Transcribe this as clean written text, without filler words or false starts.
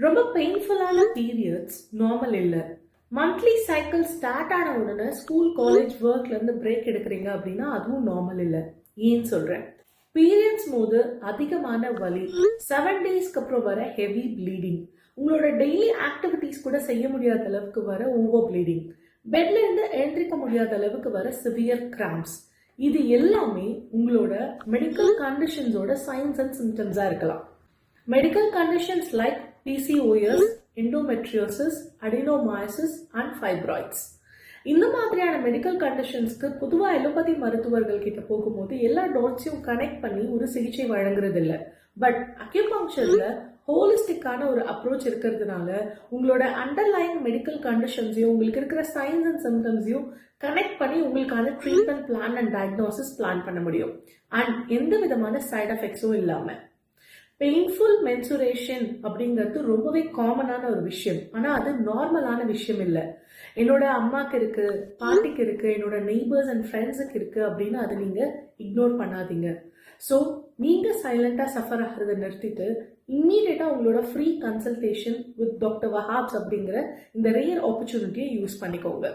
ரொம்ப பெயின்ஃபுல்லான periods normal இல்லை. Monthly cycle start ஆன உடனே ஸ்கூல் காலேஜ் ஒர்க்ல இருந்து பிரேக் எடுக்கிறீங்க அப்படின்னா அதுவும் நார்மல் இல்லை. ஏன்னு சொல்றேன், பீரியட்ஸ் போது அதிகமான வலி, 7 டேஸ்க்கு அப்புறம் வர ஹெவி ப்ளீடிங், உங்களோட டெய்லி ஆக்டிவிட்டிஸ் கூட செய்ய முடியாத அளவுக்கு வர ஓவர் ப்ளீடிங், பெட்ல இருந்து எழுந்திரிக்க முடியாத அளவுக்கு வர சிவியர் கிராம்ப்ஸ், இது எல்லாமே உங்களோட மெடிக்கல் கண்டிஷன்ஸோட சைன்ஸ் அண்ட் சிம்டம்ஸா இருக்கலாம். Medical conditions like PCOS, endometriosis, adenomyosis and fibroids. இந்த மாதிரியான மெடிக்கல் கண்டிஷன்ஸ்க்கு பொதுவாக எலோபதி மருத்துவர்கள் கிட்ட போகும்போது எல்லா டாட்ஸையும் கனெக்ட் பண்ணி ஒரு சிகிச்சை வழங்குறது இல்லை. பட் அக்யூபங்க்சர்ல ஹோலிஸ்டிக்கான ஒரு அப்ரோச் இருக்கிறதுனால உங்களோட அண்டர்லைன் மெடிக்கல் கண்டிஷன்ஸையும் உங்களுக்கு இருக்கிற சைன்ஸ் அண்ட் சிம்டம்ஸையும் கனெக்ட் பண்ணி உங்களுக்கான treatment plan and diagnosis plan பண்ண முடியும். அண்ட் எந்த விதமான சைட் எஃபெக்ட்ஸும் இல்லாம. பெயின்ஃபுல் மென்சுரேஷன் அப்படிங்கிறது ரொம்பவே காமனான ஒரு விஷயம். ஆனா அது நார்மலான விஷயம் இல்லை. என்னோட அம்மாக்கு இருக்கு, பாட்டிக்கு இருக்கு, என்னோட நெய்பர்ஸ் அண்ட் ஃப்ரெண்ட்ஸுக்கு இருக்கு அப்படின்னு அதை நீங்க இக்னோர் பண்ணாதீங்க. ஸோ நீங்க சைலண்டா சஃபர் ஆகிறத நிறுத்திட்டு இம்மீடியட்டா உங்களோட free consultation with doctor Wahab's அப்படிங்கிற இந்த ரேர் ஆப்பர்ச்சுனிட்டியை யூஸ் பண்ணிக்கோங்க.